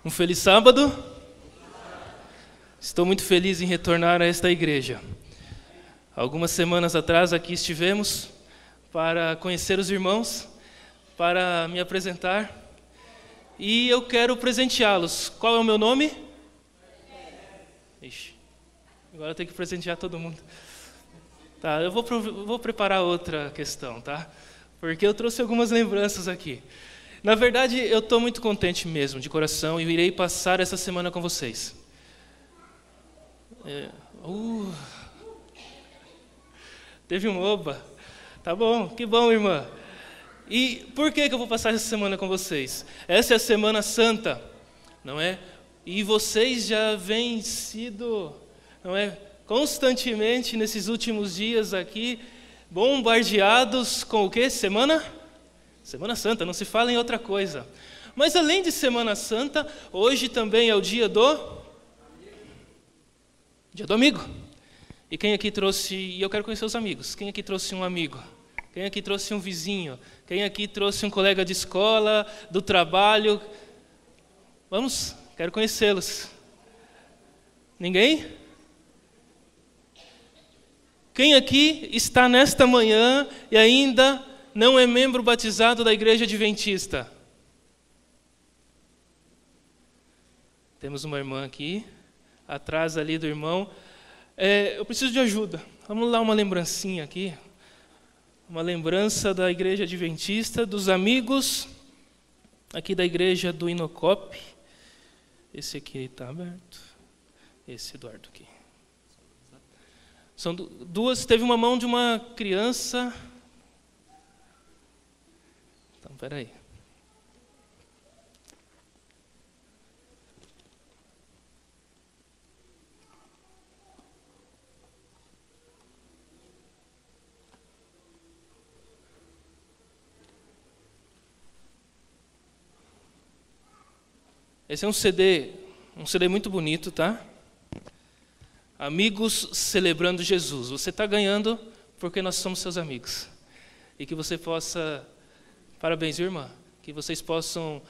Um feliz sábado. Estou muito feliz em retornar a esta igreja. Algumas semanas atrás aqui estivemos para conhecer os irmãos, para me apresentar. E eu quero presenteá-los. Qual é o meu nome? Ixi, agora eu tenho que presentear todo mundo. Tá, eu vou preparar outra questão, tá? Porque eu trouxe algumas lembranças aqui. Na verdade, eu estou muito contente mesmo, de coração, e irei passar essa semana com vocês. Teve um oba. Tá bom, que bom, irmã. E por que eu vou passar essa semana com vocês? Essa é a Semana Santa, não é? E vocês já vêm sido, não é, constantemente nesses últimos dias aqui, bombardeados com o quê? Semana Santa, não se fala em outra coisa. Mas além de Semana Santa, hoje também é o dia do amigo. E quem aqui trouxe, e eu quero conhecer os amigos, quem aqui trouxe um amigo? Quem aqui trouxe um vizinho? Quem aqui trouxe um colega de escola, do trabalho? Vamos, quero conhecê-los. Ninguém? Quem aqui está nesta manhã e ainda não é membro batizado da Igreja Adventista? Temos uma irmã aqui, atrás ali do irmão. Eu preciso de ajuda. Vamos lá, uma lembrancinha aqui. Uma lembrança da Igreja Adventista, dos amigos aqui da Igreja do Inocop. Esse aqui está aberto. Esse Eduardo aqui. São duas, teve uma mão de uma criança. Então, espera aí. Esse é um CD muito bonito, tá? Amigos celebrando Jesus. Você está ganhando porque nós somos seus amigos. E que você possa, parabéns, irmã, que vocês possam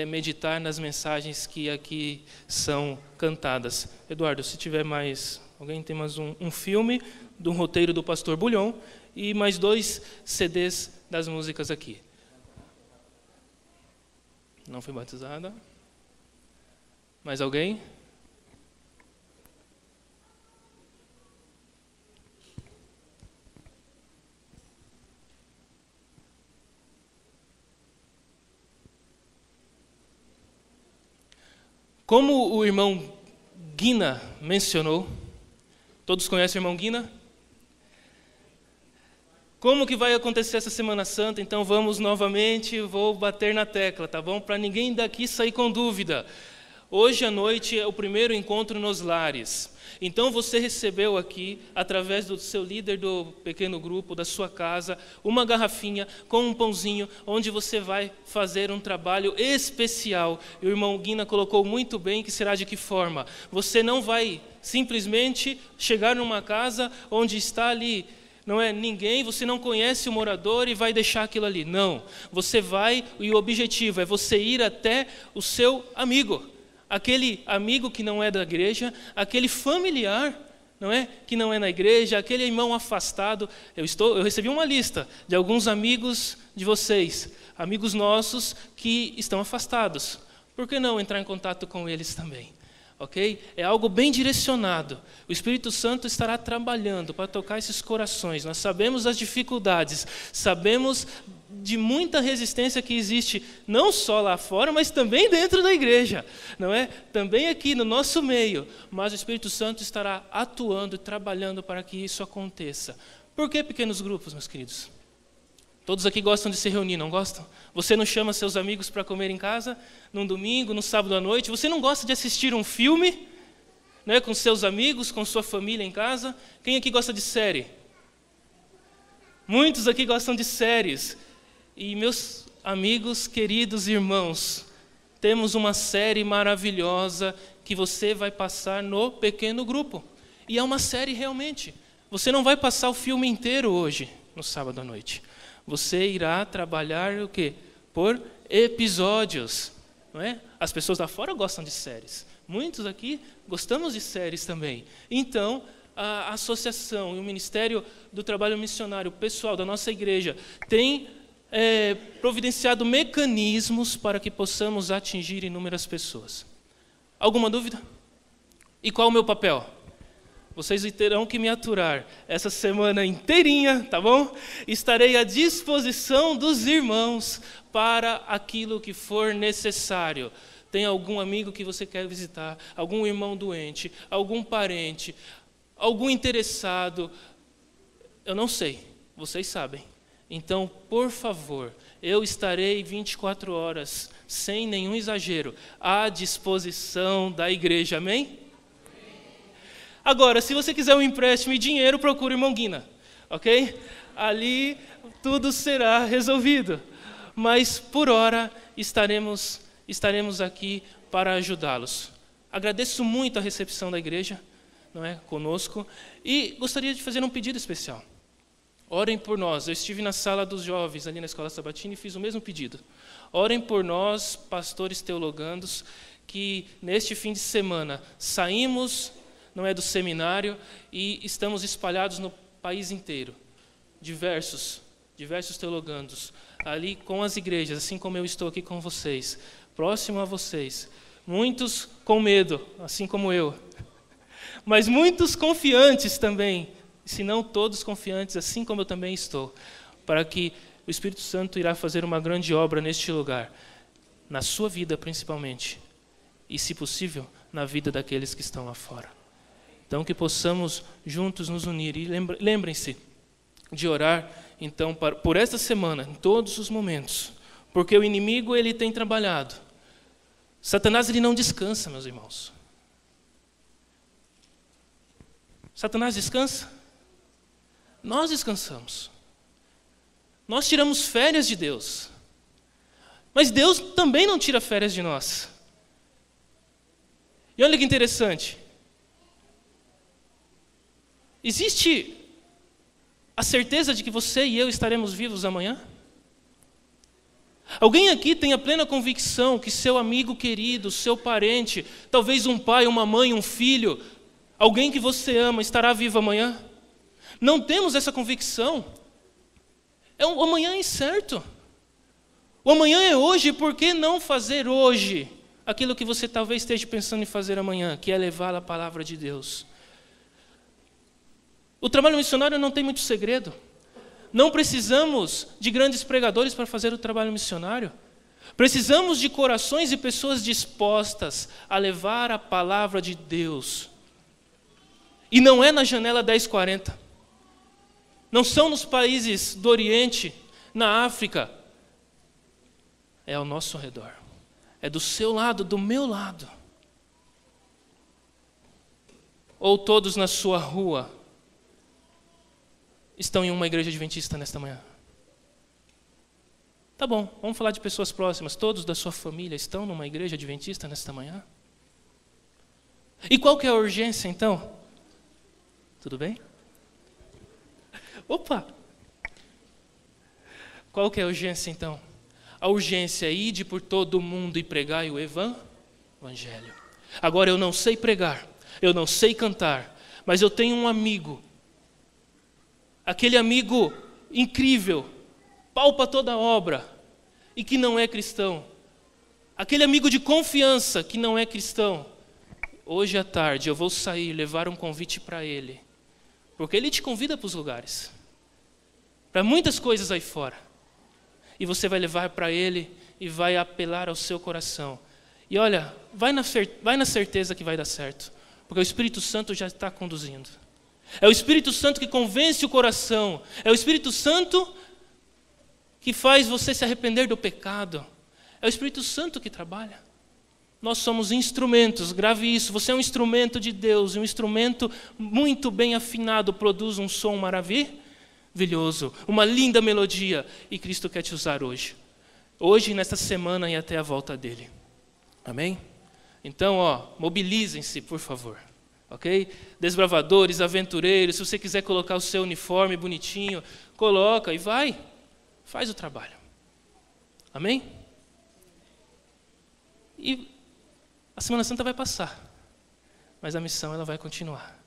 meditar nas mensagens que aqui são cantadas. Eduardo, se tiver mais, alguém tem mais um filme do roteiro do pastor Bulhon e mais 2 CDs das músicas aqui. Não foi batizada? Mais alguém? Como o irmão Guina mencionou, todos conhecem o irmão Guina? Como que vai acontecer essa Semana Santa? Então vamos novamente, vou bater na tecla, tá bom? Para ninguém daqui sair com dúvida. Hoje à noite é o primeiro encontro nos lares. Então você recebeu aqui, através do seu líder do pequeno grupo, da sua casa, uma garrafinha com um pãozinho, onde você vai fazer um trabalho especial. E o irmão Guina colocou muito bem que será de que forma. Você não vai simplesmente chegar numa casa onde está ali, não é ninguém, você não conhece o morador e vai deixar aquilo ali. Não, você vai e o objetivo é você ir até o seu amigo. Aquele amigo que não é da igreja, aquele familiar, não é, que não é na igreja, aquele irmão afastado. Eu recebi uma lista de alguns amigos de vocês, amigos nossos que estão afastados. Por que não entrar em contato com eles também? Ok? É algo bem direcionado. O Espírito Santo estará trabalhando para tocar esses corações. Nós sabemos das dificuldades, sabemos de muita resistência que existe, não só lá fora, mas também dentro da igreja, não é? Também aqui no nosso meio. Mas o Espírito Santo estará atuando e trabalhando para que isso aconteça. Por que pequenos grupos, meus queridos? Todos aqui gostam de se reunir, não gostam? Você não chama seus amigos para comer em casa, num domingo, no sábado à noite? Você não gosta de assistir um filme, né, com seus amigos, com sua família em casa? Quem aqui gosta de série? Muitos aqui gostam de séries. E meus amigos, queridos irmãos, temos uma série maravilhosa que você vai passar no pequeno grupo. E é uma série realmente. Você não vai passar o filme inteiro hoje, no sábado à noite. Você irá trabalhar o quê? Por episódios. não é? As pessoas lá fora gostam de séries. Muitos aqui gostamos de séries também. Então, a associação e o Ministério do Trabalho Missionário, o pessoal da nossa igreja, tem providenciado mecanismos para que possamos atingir inúmeras pessoas. Alguma dúvida? E qual o meu papel? Vocês terão que me aturar essa semana inteirinha, tá bom? Estarei à disposição dos irmãos para aquilo que for necessário. Tem algum amigo que você quer visitar, algum irmão doente, algum parente, algum interessado? Eu não sei, vocês sabem. Então, por favor, eu estarei 24 horas, sem nenhum exagero, à disposição da igreja, amém? Agora, se você quiser um empréstimo e dinheiro, procure o irmão Guina, ok? Ali tudo será resolvido. Mas, por hora, estaremos aqui para ajudá-los. Agradeço muito a recepção da igreja, não é, conosco, e gostaria de fazer um pedido especial. Orem por nós. Eu estive na sala dos jovens, ali na Escola Sabatina, e fiz o mesmo pedido. Orem por nós, pastores teologandos, que neste fim de semana saímos, não é, do seminário e estamos espalhados no país inteiro. Diversos teologandos, ali com as igrejas, assim como eu estou aqui com vocês, próximo a vocês. Muitos com medo, assim como eu. Mas muitos confiantes também, se não todos confiantes, assim como eu também estou, para que o Espírito Santo irá fazer uma grande obra neste lugar, na sua vida principalmente, e, se possível, na vida daqueles que estão lá fora. Então, que possamos juntos nos unir. E lembrem-se de orar, então, por esta semana, em todos os momentos, porque o inimigo ele tem trabalhado. Satanás ele não descansa, meus irmãos. Satanás descansa? Nós descansamos. Nós tiramos férias de Deus. Mas Deus também não tira férias de nós. E olha que interessante. Existe a certeza de que você e eu estaremos vivos amanhã? Alguém aqui tem a plena convicção que seu amigo querido, seu parente, talvez um pai, uma mãe, um filho, alguém que você ama, estará vivo amanhã? Não temos essa convicção. O amanhã é incerto. O amanhã é hoje, por que não fazer hoje aquilo que você talvez esteja pensando em fazer amanhã, que é levar a palavra de Deus? O trabalho missionário não tem muito segredo. Não precisamos de grandes pregadores para fazer o trabalho missionário. Precisamos de corações e pessoas dispostas a levar a palavra de Deus. E não é na janela 1040. Não são nos países do Oriente, na África. É ao nosso redor. É do seu lado, do meu lado. Ou todos na sua rua estão em uma igreja adventista nesta manhã? Tá bom, vamos falar de pessoas próximas. Todos da sua família estão numa igreja adventista nesta manhã? E qual que é a urgência, então? Tudo bem? Opa! Qual que é a urgência, então? A urgência é ide por todo o mundo e pregai o evangelho. Agora, eu não sei pregar, eu não sei cantar, mas eu tenho um amigo, aquele amigo incrível, palpa toda a obra, e que não é cristão. Aquele amigo de confiança que não é cristão. Hoje à tarde eu vou sair, levar um convite para ele. Porque ele te convida para os lugares. Para muitas coisas aí fora. E você vai levar para ele e vai apelar ao seu coração. E olha, vai na certeza que vai dar certo. Porque o Espírito Santo já está conduzindo. É o Espírito Santo que convence o coração. É o Espírito Santo que faz você se arrepender do pecado. É o Espírito Santo que trabalha. Nós somos instrumentos, grave isso. Você é um instrumento de Deus. Um instrumento muito bem afinado produz um som maravilhoso. Uma linda melodia. E Cristo quer te usar hoje. Hoje, nesta semana e até a volta dele. Amém? Então, mobilizem-se, por favor. Ok? Desbravadores, aventureiros, se você quiser colocar o seu uniforme bonitinho, coloca e vai. Faz o trabalho. Amém? E a Semana Santa vai passar, mas a missão ela vai continuar.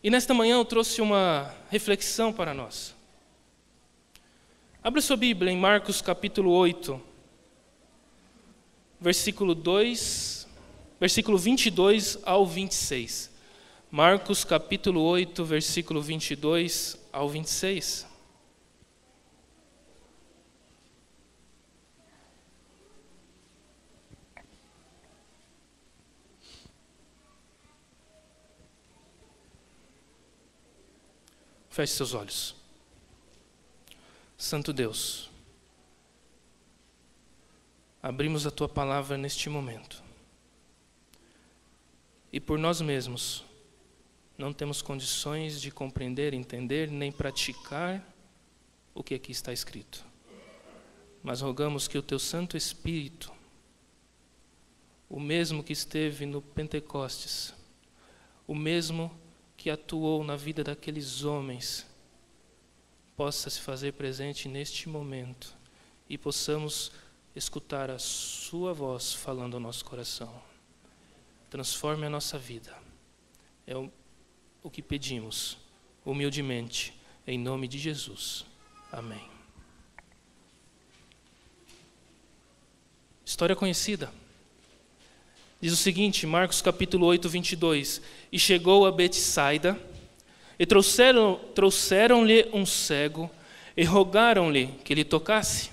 E nesta manhã eu trouxe uma reflexão para nós. Abra sua Bíblia em Marcos capítulo 8, versículo 22 ao 26. Marcos capítulo 8, versículo 22 ao 26. Feche seus olhos. Santo Deus, abrimos a Tua palavra neste momento. E por nós mesmos, não temos condições de compreender, entender, nem praticar o que aqui está escrito. Mas rogamos que o Teu Santo Espírito, o mesmo que esteve no Pentecostes, o mesmo que atuou na vida daqueles homens, possa se fazer presente neste momento e possamos escutar a Sua voz falando ao nosso coração. Transforme a nossa vida. É o que pedimos, humildemente, em nome de Jesus. Amém. História conhecida. Diz o seguinte, Marcos capítulo 8, 22. E chegou a Betsaida, e trouxeram-lhe um cego, e rogaram-lhe que lhe tocasse.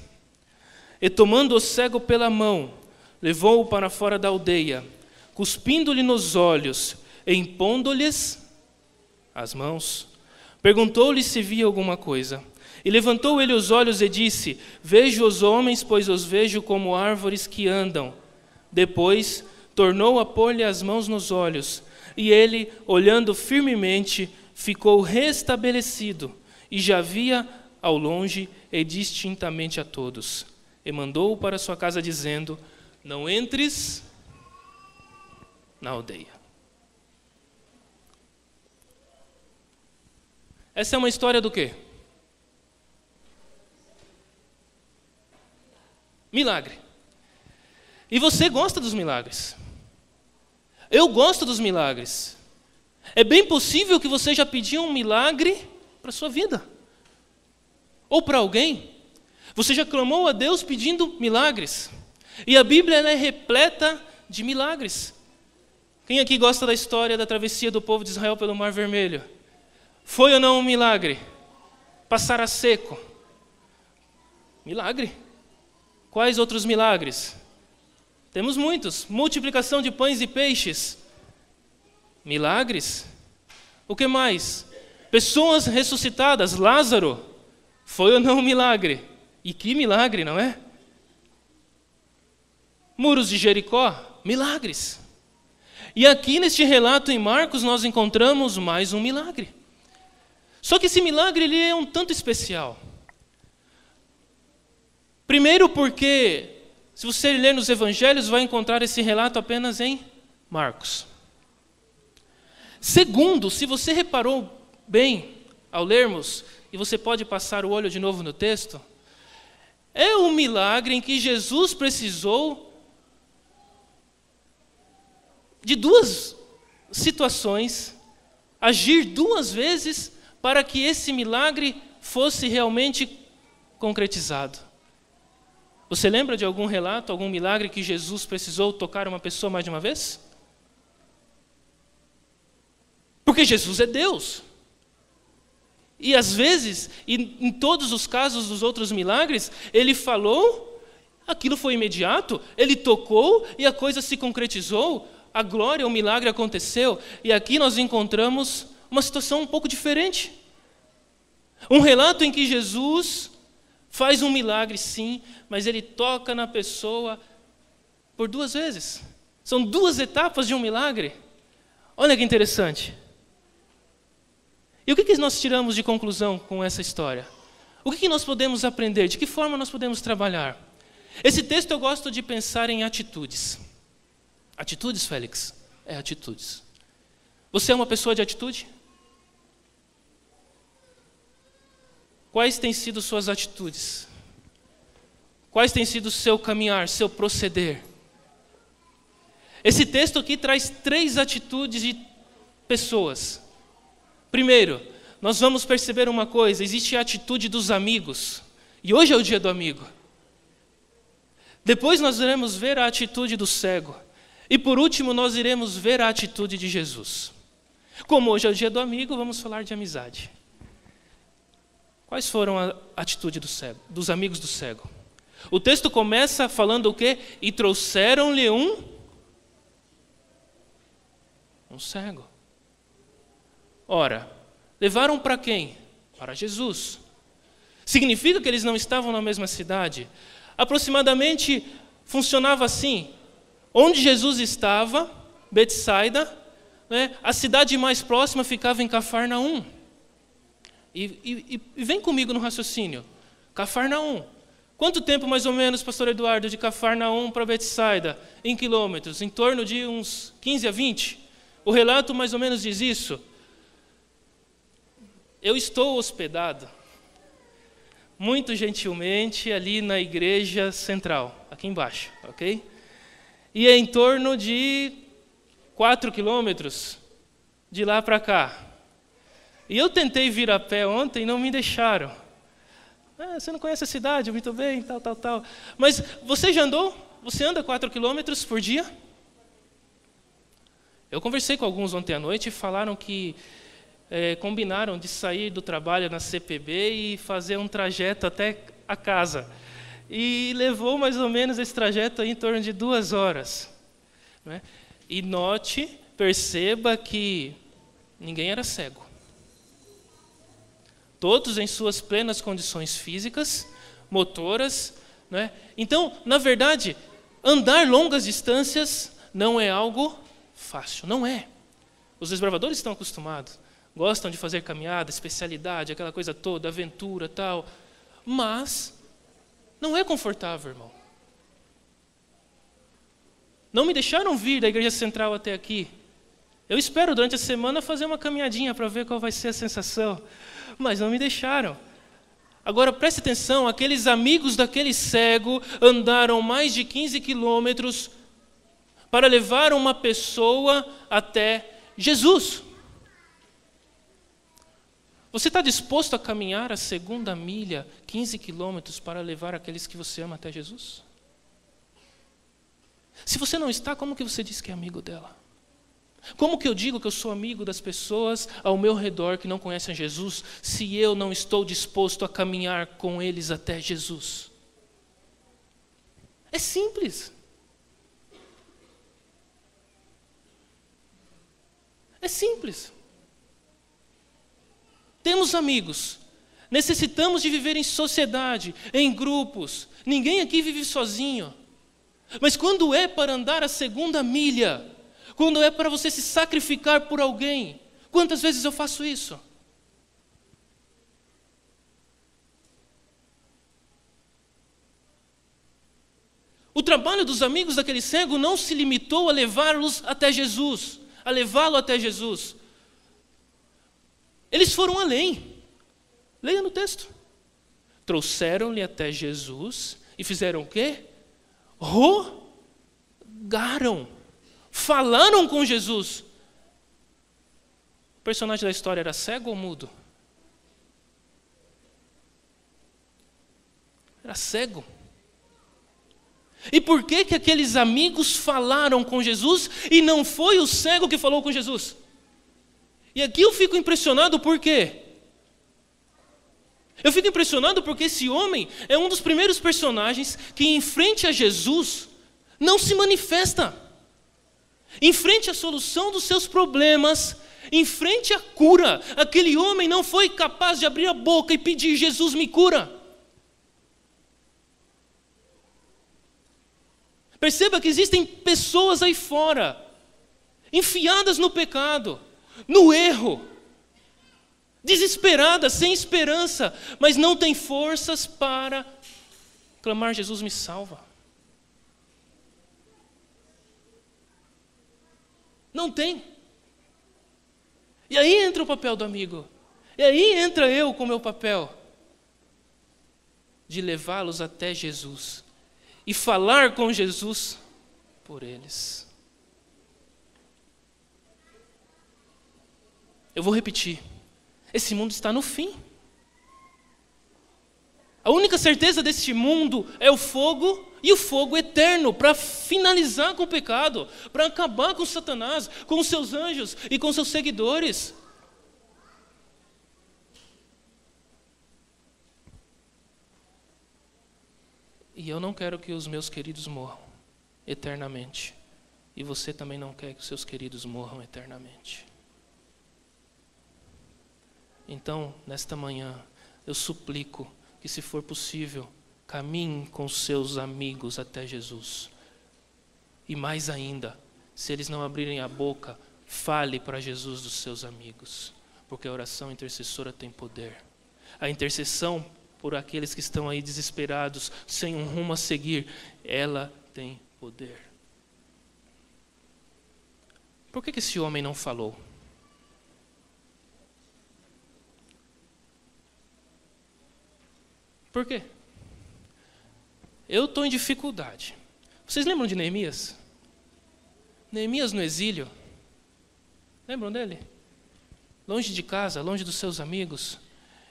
E tomando o cego pela mão, levou-o para fora da aldeia, cuspindo-lhe nos olhos, e impondo-lhes as mãos, perguntou-lhe se via alguma coisa. E levantou ele os olhos e disse: Vejo os homens, pois os vejo como árvores que andam. Depois tornou a pôr-lhe as mãos nos olhos, e ele, olhando firmemente, ficou restabelecido, e já via ao longe e distintamente a todos. E mandou-o para sua casa, dizendo: Não entres na aldeia. Essa é uma história do quê? Milagre. E você gosta dos milagres. Eu gosto dos milagres. É bem possível que você já pediu um milagre para a sua vida. Ou para alguém. Você já clamou a Deus pedindo milagres. E a Bíblia ela é repleta de milagres. Quem aqui gosta da história da travessia do povo de Israel pelo Mar Vermelho? Foi ou não um milagre? Passar a seco. Milagre. Quais outros milagres? Temos muitos. Multiplicação de pães e peixes. Milagres. O que mais? Pessoas ressuscitadas. Lázaro. Foi ou não um milagre? E que milagre, não é? Muros de Jericó. Milagres. E aqui neste relato em Marcos nós encontramos mais um milagre. Só que esse milagre ele é um tanto especial. Primeiro porque, se você ler nos evangelhos, vai encontrar esse relato apenas em Marcos. Segundo, se você reparou bem ao lermos, e você pode passar o olho de novo no texto, é um milagre em que Jesus precisou de duas situações, agir duas vezes para que esse milagre fosse realmente concretizado. Você lembra de algum relato, algum milagre que Jesus precisou tocar uma pessoa mais de uma vez? Porque Jesus é Deus. E às vezes, e em todos os casos dos outros milagres, ele falou, aquilo foi imediato, ele tocou e a coisa se concretizou, a glória, o milagre aconteceu. E aqui nós encontramos uma situação um pouco diferente. Um relato em que Jesus faz um milagre, sim, mas ele toca na pessoa por duas vezes. São duas etapas de um milagre. Olha que interessante. E o que nós tiramos de conclusão com essa história? O que nós podemos aprender? De que forma nós podemos trabalhar? Esse texto eu gosto de pensar em atitudes. Atitudes, Félix? É, atitudes. Você é uma pessoa de atitude? Quais têm sido suas atitudes? Quais têm sido o seu caminhar, seu proceder? Esse texto aqui traz 3 atitudes de pessoas. Primeiro, nós vamos perceber uma coisa: existe a atitude dos amigos. E hoje é o dia do amigo. Depois nós iremos ver a atitude do cego. E por último, nós iremos ver a atitude de Jesus. Como hoje é o dia do amigo, vamos falar de amizade. Quais foram a atitude do cego, dos amigos do cego? O texto começa falando o quê? E trouxeram-lhe um cego. Ora, levaram para quem? Para Jesus. Significa que eles não estavam na mesma cidade? Aproximadamente funcionava assim: onde Jesus estava, Betsaida, né, a cidade mais próxima ficava em Cafarnaum. E vem comigo no raciocínio. Cafarnaum. Quanto tempo mais ou menos, pastor Eduardo, de Cafarnaum para Betsaida? Em quilômetros? Em torno de uns 15 a 20. O relato mais ou menos diz isso. Eu estou hospedado, muito gentilmente, ali na igreja central, aqui embaixo, ok? E é em torno de 4 quilômetros de lá para cá. E eu tentei vir a pé ontem e não me deixaram. Você não conhece a cidade, muito bem, tal. Mas você já andou? Você anda 4 quilômetros por dia? Eu conversei com alguns ontem à noite e falaram que combinaram de sair do trabalho na CPB e fazer um trajeto até a casa. E levou mais ou menos esse trajeto aí em torno de 2 horas. Né? E perceba que ninguém era cego. Todos em suas plenas condições físicas, motoras. Né? Então, na verdade, andar longas distâncias não é algo fácil, não é. Os desbravadores estão acostumados, gostam de fazer caminhada, especialidade, aquela coisa toda, aventura, tal. Mas não é confortável, irmão. Não me deixaram vir da igreja central até aqui. Eu espero durante a semana fazer uma caminhadinha para ver qual vai ser a sensação. Mas não me deixaram. Agora preste atenção, aqueles amigos daquele cego andaram mais de 15 quilômetros para levar uma pessoa até Jesus. Você está disposto a caminhar a 2ª milha, 15 quilômetros, para levar aqueles que você ama até Jesus? Se você não está, como que você diz que é amigo dela? Como que eu digo que eu sou amigo das pessoas ao meu redor que não conhecem Jesus, se eu não estou disposto a caminhar com eles até Jesus? É simples. É simples. Temos amigos, necessitamos de viver em sociedade, em grupos. Ninguém aqui vive sozinho. Mas quando é para andar a 2ª milha, quando é para você se sacrificar por alguém, quantas vezes eu faço isso? O trabalho dos amigos daquele cego não se limitou a levá-los até Jesus, a levá-lo até Jesus. Eles foram além. Leia no texto. Trouxeram-lhe até Jesus e fizeram o quê? Rogaram. Falaram com Jesus. O personagem da história era cego ou mudo? Era cego. E por que que aqueles amigos falaram com Jesus e não foi o cego que falou com Jesus? E aqui eu fico impressionado por quê? Eu fico impressionado porque esse homem é um dos primeiros personagens que, em frente a Jesus, não se manifesta. Em frente à solução dos seus problemas, em frente à cura, aquele homem não foi capaz de abrir a boca e pedir: Jesus, me cura. Perceba que existem pessoas aí fora, enfiadas no pecado, no erro, desesperadas, sem esperança, mas não têm forças para clamar: Jesus, me salva. Não tem. E aí entra o papel do amigo. E aí entra eu com o meu papel. de levá-los até Jesus e falar com Jesus por eles. Eu vou repetir. Esse mundo está no fim. A única certeza deste mundo é o fogo, e o fogo eterno, para finalizar com o pecado, para acabar com Satanás, com os seus anjos e com seus seguidores. E eu não quero que os meus queridos morram eternamente. E você também não quer que os seus queridos morram eternamente. Então, nesta manhã, eu suplico que, se for possível, caminhe com seus amigos até Jesus. E mais ainda, se eles não abrirem a boca, fale para Jesus dos seus amigos, porque a oração intercessora tem poder. A intercessão por aqueles que estão aí desesperados, sem um rumo a seguir, ela tem poder. Por que esse homem não falou? Por quê? Eu estou em dificuldade. Vocês lembram de Neemias? Neemias no exílio. Lembram dele? Longe de casa, longe dos seus amigos.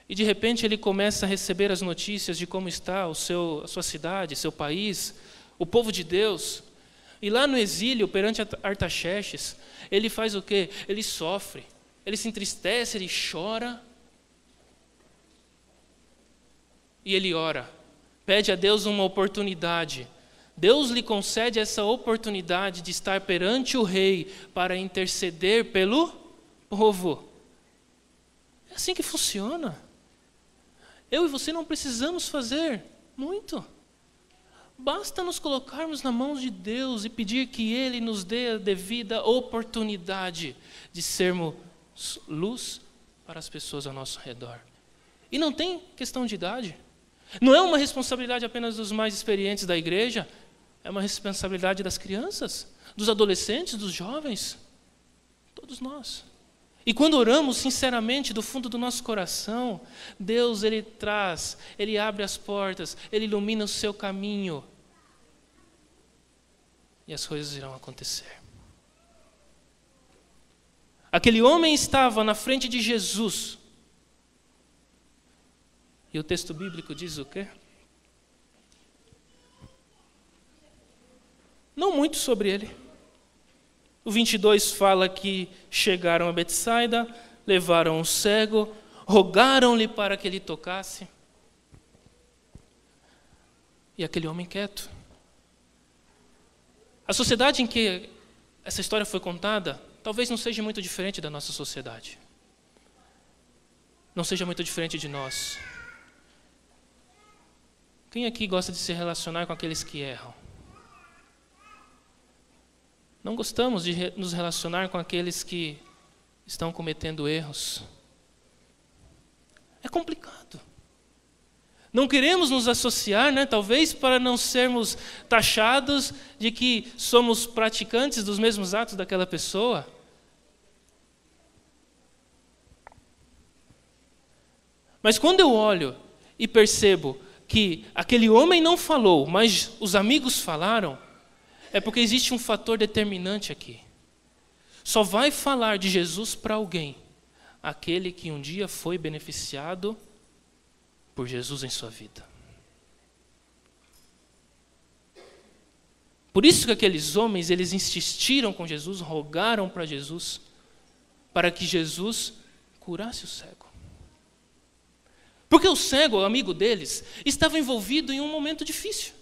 E de repente ele começa a receber as notícias de como está a sua cidade, seu país, o povo de Deus. E lá no exílio, perante Artaxerxes, ele faz o quê? Ele sofre, ele se entristece, ele chora. E ele ora, pede a Deus uma oportunidade. Deus lhe concede essa oportunidade de estar perante o rei para interceder pelo povo. É assim que funciona. Eu e você não precisamos fazer muito. Basta nos colocarmos na mão de Deus e pedir que Ele nos dê a devida oportunidade de sermos luz para as pessoas ao nosso redor. E não tem questão de idade. Não é uma responsabilidade apenas dos mais experientes da igreja, é uma responsabilidade das crianças, dos adolescentes, dos jovens, todos nós. E quando oramos sinceramente do fundo do nosso coração, Deus, Ele traz, Ele abre as portas, Ele ilumina o seu caminho e as coisas irão acontecer. Aquele homem estava na frente de Jesus. E o texto bíblico diz o quê? Não muito sobre ele. O 22 fala que chegaram a Betsaida, levaram um cego, rogaram-lhe para que ele tocasse. E aquele homem quieto. A sociedade em que essa história foi contada, talvez não seja muito diferente da nossa sociedade. Não seja muito diferente de nós. Quem aqui gosta de se relacionar com aqueles que erram? Não gostamos de nos relacionar com aqueles que estão cometendo erros. É complicado. Não queremos nos associar, talvez para não sermos taxados de que somos praticantes dos mesmos atos daquela pessoa. Mas quando eu olho e percebo que aquele homem não falou, mas os amigos falaram, é porque existe um fator determinante aqui. Só vai falar de Jesus para alguém aquele que um dia foi beneficiado por Jesus em sua vida. Por isso que aqueles homens, eles insistiram com Jesus, rogaram para Jesus, para que Jesus curasse o cego. Porque o cego, o amigo deles, estava envolvido em um momento difícil.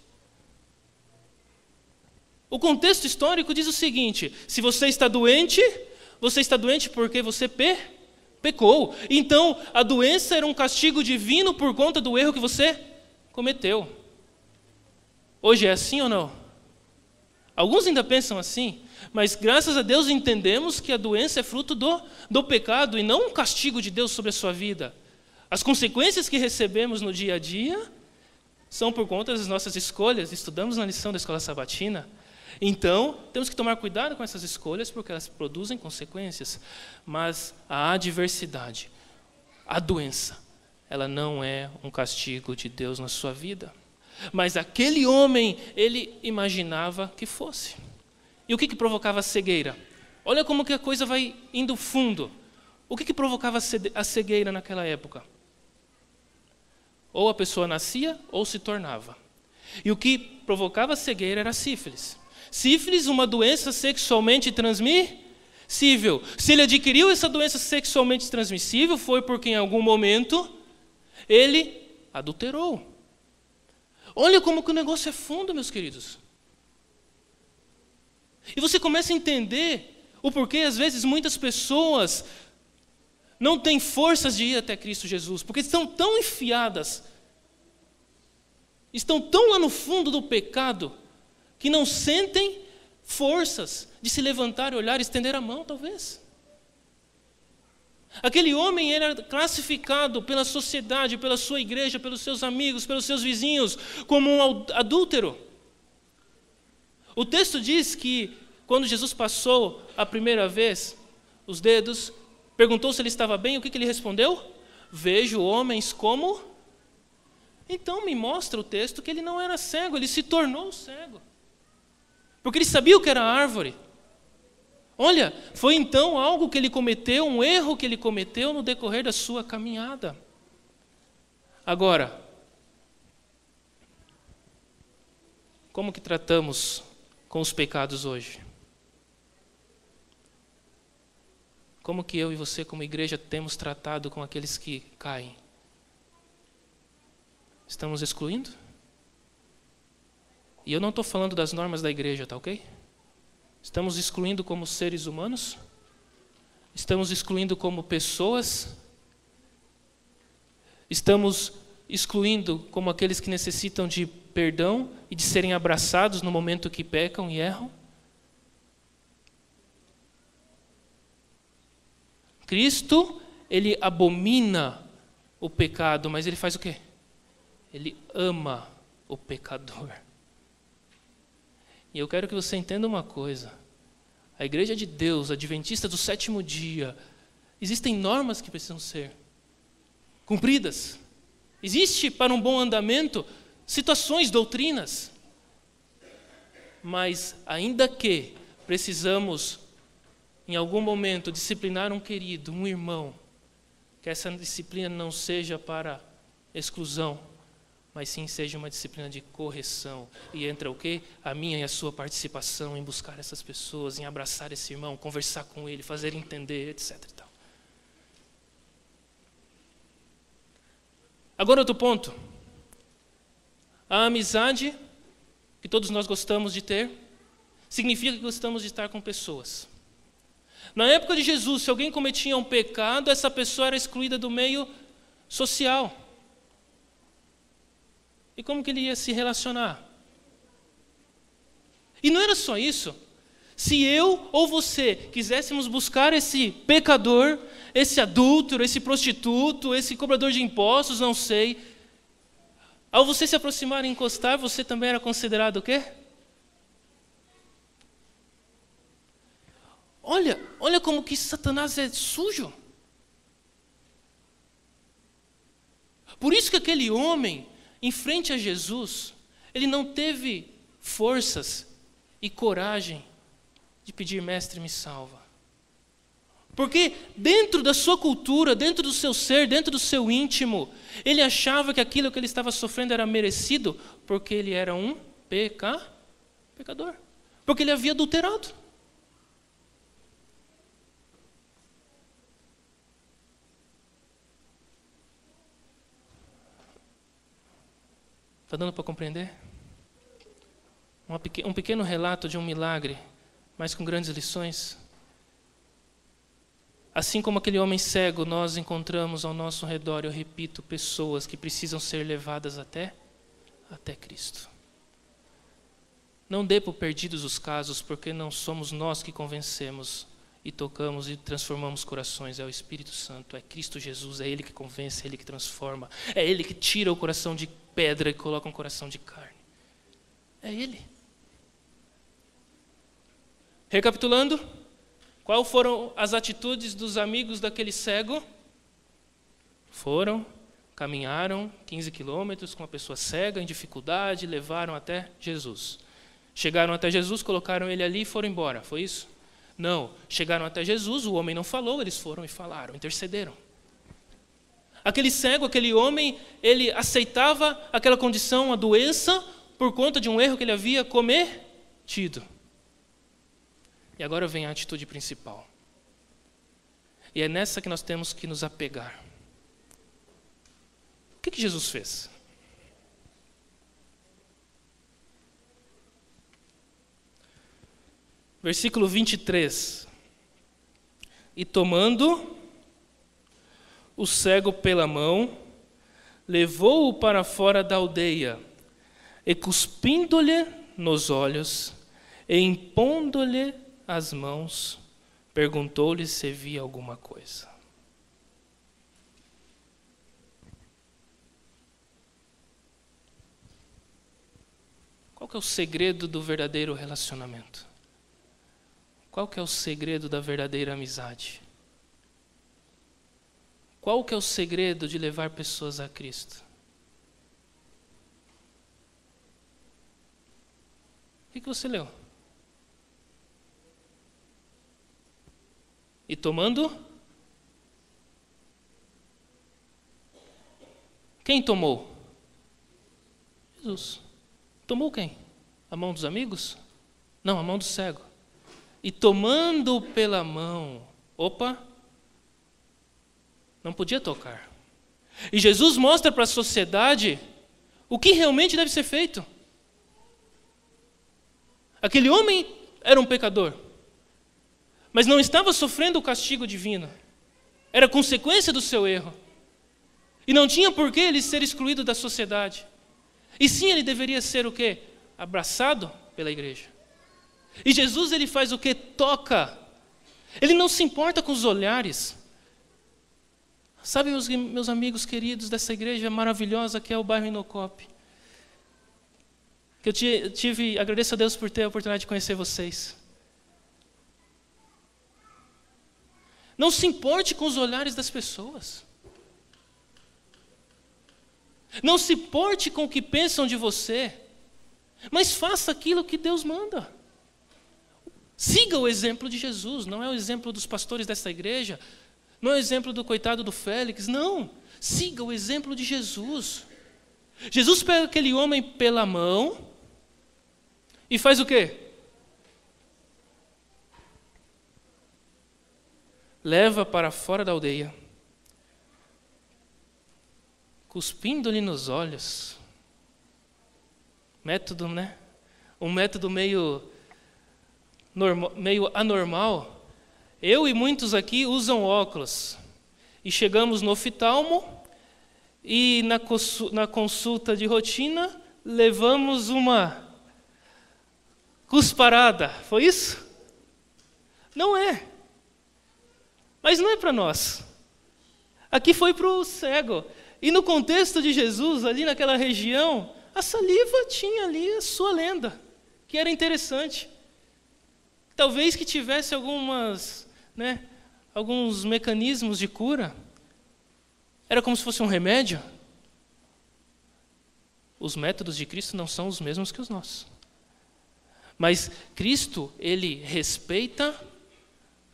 O contexto histórico diz o seguinte: se você está doente porque você pecou. Então, a doença era um castigo divino por conta do erro que você cometeu. Hoje é assim ou não? Alguns ainda pensam assim, mas graças a Deus entendemos que a doença é fruto do pecado e não um castigo de Deus sobre a sua vida. As consequências que recebemos no dia a dia são por conta das nossas escolhas. Estudamos na lição da escola sabatina. Então, temos que tomar cuidado com essas escolhas, porque elas produzem consequências. Mas a adversidade, a doença, ela não é um castigo de Deus na sua vida. Mas aquele homem, ele imaginava que fosse. E o que provocava a cegueira? Olha como que a coisa vai indo fundo. O que provocava a cegueira naquela época? Ou a pessoa nascia ou se tornava. E o que provocava a cegueira era a sífilis. Sífilis, uma doença sexualmente transmissível. Se ele adquiriu essa doença sexualmente transmissível, foi porque em algum momento ele adulterou. Olha como que o negócio é fundo, meus queridos. E você começa a entender o porquê, às vezes, muitas pessoas não têm forças de ir até Cristo Jesus, porque estão tão enfiadas, estão tão lá no fundo do pecado, que não sentem forças de se levantar, olhar, estender a mão, talvez. Aquele homem era classificado pela sociedade, pela sua igreja, pelos seus amigos, pelos seus vizinhos, como um adúltero. O texto diz que, quando Jesus passou a primeira vez os dedos, perguntou se ele estava bem, o que ele respondeu? Vejo homens como... Então me mostra o texto que ele não era cego, ele se tornou cego. Porque ele sabia o que era árvore. Olha, foi então algo que ele cometeu, um erro que ele cometeu no decorrer da sua caminhada. Agora, como que tratamos com os pecados hoje? Como que eu e você, como igreja, temos tratado com aqueles que caem? Estamos excluindo? E eu não estou falando das normas da igreja, tá ok? Estamos excluindo como seres humanos? Estamos excluindo como pessoas? Estamos excluindo como aqueles que necessitam de perdão e de serem abraçados no momento que pecam e erram? Cristo, ele abomina o pecado, mas ele faz o quê? Ele ama o pecador. E eu quero que você entenda uma coisa. A igreja de Deus, adventista do sétimo dia, existem normas que precisam ser cumpridas. Existe para um bom andamento situações, doutrinas. Mas ainda que precisamos, em algum momento, disciplinar um querido, um irmão, que essa disciplina não seja para exclusão, mas sim seja uma disciplina de correção. E entra o quê? A minha e a sua participação em buscar essas pessoas, em abraçar esse irmão, conversar com ele, fazer entender, etc. Agora outro ponto. A amizade, que todos nós gostamos de ter, significa que gostamos de estar com pessoas. Na época de Jesus, se alguém cometia um pecado, essa pessoa era excluída do meio social. E como que ele ia se relacionar? E não era só isso. Se eu ou você quiséssemos buscar esse pecador, esse adúltero, esse prostituto, esse cobrador de impostos, não sei, ao você se aproximar e encostar, você também era considerado o quê? Olha como que Satanás é sujo. Por isso que aquele homem, em frente a Jesus, ele não teve forças e coragem de pedir, mestre, me salva. Porque dentro da sua cultura, dentro do seu ser, dentro do seu íntimo, ele achava que aquilo que ele estava sofrendo era merecido porque ele era um pecador. Porque ele havia adulterado. Está dando para compreender? Um pequeno relato de um milagre, mas com grandes lições. Assim como aquele homem cego, nós encontramos ao nosso redor, eu repito, pessoas que precisam ser levadas até Cristo. Não dê por perdidos os casos, porque não somos nós que convencemos e tocamos e transformamos corações. É o Espírito Santo, é Cristo Jesus, é Ele que convence, é Ele que transforma. É Ele que tira o coração de pedra e coloca um coração de carne. É Ele. Recapitulando, quais foram as atitudes dos amigos daquele cego? Foram Caminharam 15 quilômetros com uma pessoa cega, em dificuldade, levaram até Jesus. Chegaram até Jesus, colocaram ele ali e foram embora, foi isso? Não, chegaram até Jesus, o homem não falou, eles foram e falaram, intercederam. Aquele cego, aquele homem, ele aceitava aquela condição, a doença, por conta de um erro que ele havia cometido. E agora vem a atitude principal. E é nessa que nós temos que nos apegar. O que Jesus fez? Versículo 23. E tomando o cego pela mão, levou-o para fora da aldeia, e cuspindo-lhe nos olhos, e impondo-lhe as mãos, perguntou-lhe se via alguma coisa. Qual que é o segredo do verdadeiro relacionamento? Qual que é o segredo da verdadeira amizade? Qual que é o segredo de levar pessoas a Cristo? O que você leu? E tomando? Quem tomou? Jesus. Tomou quem? A mão dos amigos? Não, a mão do cego. E tomando pela mão, opa, não podia tocar. E Jesus mostra para a sociedade o que realmente deve ser feito. Aquele homem era um pecador, mas não estava sofrendo o castigo divino. Era consequência do seu erro. E não tinha por que ele ser excluído da sociedade. E sim, ele deveria ser o quê? Abraçado pela igreja. E Jesus, ele faz o quê? Toca. Ele não se importa com os olhares. Sabe, meus amigos queridos dessa igreja maravilhosa que é o bairro Inocop, que eu agradeço a Deus por ter a oportunidade de conhecer vocês. Não se importe com os olhares das pessoas. Não se importe com o que pensam de você, mas faça aquilo que Deus manda. Siga o exemplo de Jesus, não é o exemplo dos pastores dessa igreja, não é o exemplo do coitado do Félix, não. Siga o exemplo de Jesus. Jesus pega aquele homem pela mão e faz o quê? Leva para fora da aldeia, cuspindo-lhe nos olhos. Método, né? Um método meio anormal. Eu e muitos aqui usam óculos. E chegamos no oftalmo e na consulta de rotina levamos uma cusparada. Foi isso? Não é. Mas não é para nós. Aqui foi para o cego. E no contexto de Jesus, ali naquela região, a saliva tinha ali a sua lenda, que era interessante. Talvez que tivesse alguns mecanismos de cura. Era como se fosse um remédio. Os métodos de Cristo não são os mesmos que os nossos. Mas Cristo, ele respeita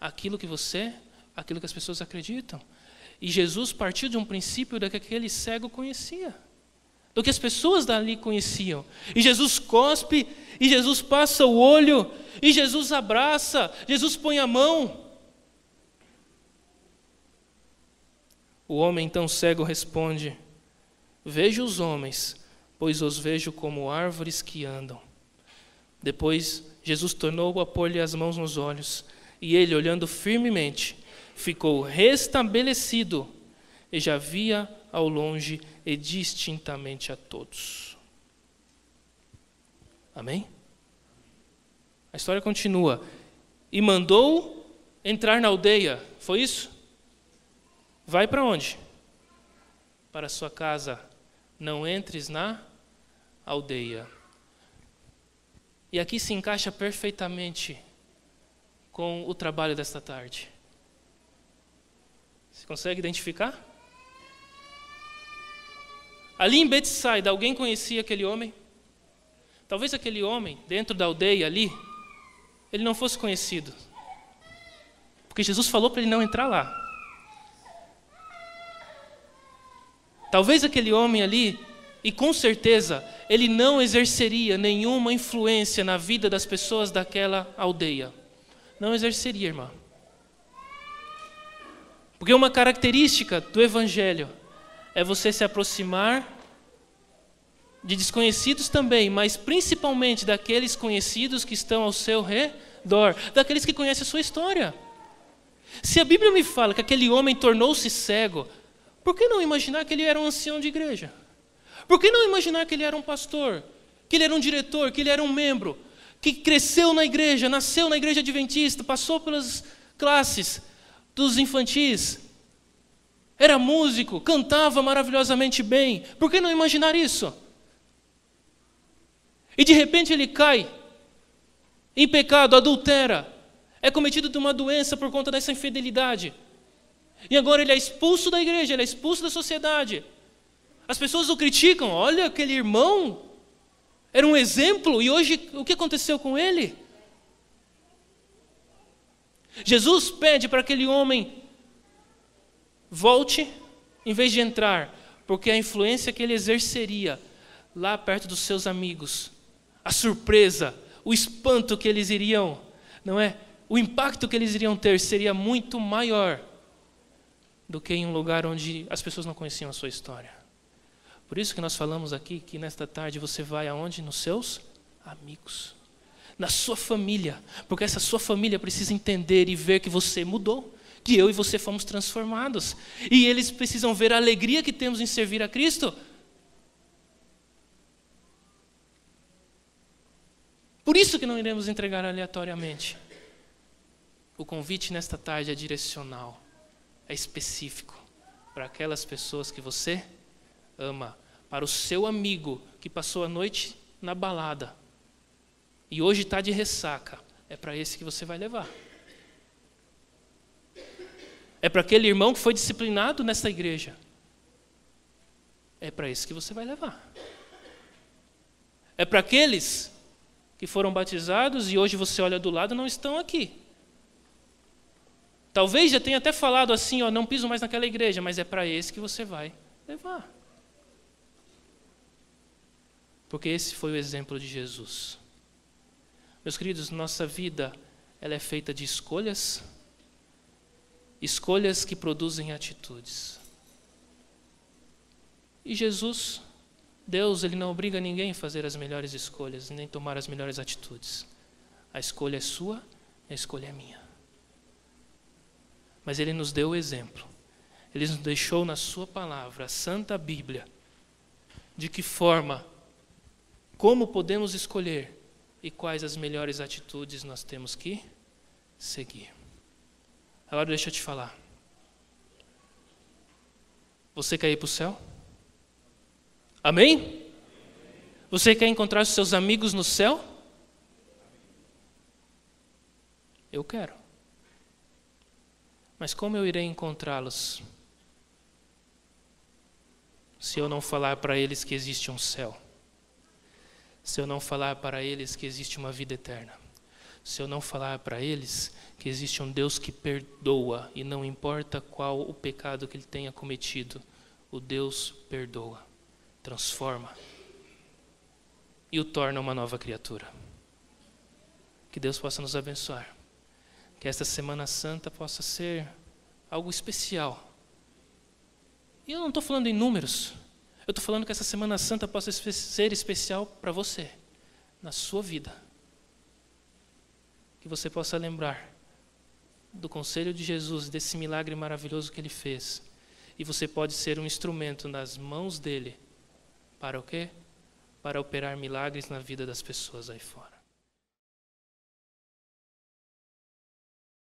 aquilo que as pessoas acreditam. E Jesus partiu de um princípio que aquele cego conhecia, do que as pessoas dali conheciam. E Jesus cospe, e Jesus passa o olho, e Jesus abraça, Jesus põe a mão. O homem então cego responde: vejo os homens, pois os vejo como árvores que andam. Depois Jesus tornou a pôr-lhe as mãos nos olhos, e ele, olhando firmemente, ficou restabelecido e já via ao longe e distintamente a todos. Amém? A história continua. E mandou entrar na aldeia. Foi isso? Vai para onde? Para a sua casa. Não entres na aldeia. E aqui se encaixa perfeitamente com o trabalho desta tarde. Você consegue identificar? Ali em Betsaida, alguém conhecia aquele homem? Talvez aquele homem, dentro da aldeia ali, ele não fosse conhecido. Porque Jesus falou para ele não entrar lá. Talvez aquele homem ali, e com certeza, ele não exerceria nenhuma influência na vida das pessoas daquela aldeia. Não exerceria, irmã. Porque uma característica do Evangelho é você se aproximar de desconhecidos também, mas principalmente daqueles conhecidos que estão ao seu redor, daqueles que conhecem a sua história. Se a Bíblia me fala que aquele homem tornou-se cego, por que não imaginar que ele era um ancião de igreja? Por que não imaginar que ele era um pastor, que ele era um diretor, que ele era um membro, que cresceu na igreja, nasceu na igreja adventista, passou pelas classes dos infantis, era músico, cantava maravilhosamente bem. Por que não imaginar isso? E de repente ele cai em pecado, adultera, é cometido de uma doença por conta dessa infidelidade. E agora ele é expulso da igreja, ele é expulso da sociedade. As pessoas o criticam, olha aquele irmão, era um exemplo, e hoje o que aconteceu com ele? Jesus pede para aquele homem volte em vez de entrar, porque a influência que ele exerceria lá perto dos seus amigos, a surpresa, o espanto que eles iriam, não é? O impacto que eles iriam ter seria muito maior do que em um lugar onde as pessoas não conheciam a sua história. Por isso que nós falamos aqui que nesta tarde você vai aonde? Nos seus amigos, na sua família, porque essa sua família precisa entender e ver que você mudou, que eu e você fomos transformados, e eles precisam ver a alegria que temos em servir a Cristo. Por isso que não iremos entregar aleatoriamente. O convite nesta tarde é direcional, é específico, para aquelas pessoas que você ama, para o seu amigo que passou a noite na balada e hoje está de ressaca, é para esse que você vai levar. É para aquele irmão que foi disciplinado nessa igreja, é para esse que você vai levar. É para aqueles que foram batizados e hoje você olha do lado e não estão aqui. Talvez já tenha até falado assim, não piso mais naquela igreja, mas é para esse que você vai levar. Porque esse foi o exemplo de Jesus. Meus queridos, nossa vida ela é feita de escolhas, escolhas que produzem atitudes. E Jesus, Deus, Ele não obriga ninguém a fazer as melhores escolhas, nem tomar as melhores atitudes. A escolha é sua, a escolha é minha. Mas Ele nos deu o exemplo. Ele nos deixou na sua palavra, a Santa Bíblia, de que forma, como podemos escolher e quais as melhores atitudes nós temos que seguir. Agora deixa eu te falar. Você quer ir para o céu? Amém? Você quer encontrar os seus amigos no céu? Eu quero. Mas como eu irei encontrá-los se eu não falar para eles que existe um céu? Se eu não falar para eles que existe uma vida eterna? Se eu não falar para eles que existe um Deus que perdoa e não importa qual o pecado que ele tenha cometido, o Deus perdoa, transforma e o torna uma nova criatura. Que Deus possa nos abençoar. Que esta Semana Santa possa ser algo especial. E eu não estou falando em números. Eu estou falando que essa Semana Santa possa ser especial para você, na sua vida. Que você possa lembrar do conselho de Jesus, desse milagre maravilhoso que Ele fez. E você pode ser um instrumento nas mãos dEle. Para o quê? Para operar milagres na vida das pessoas aí fora.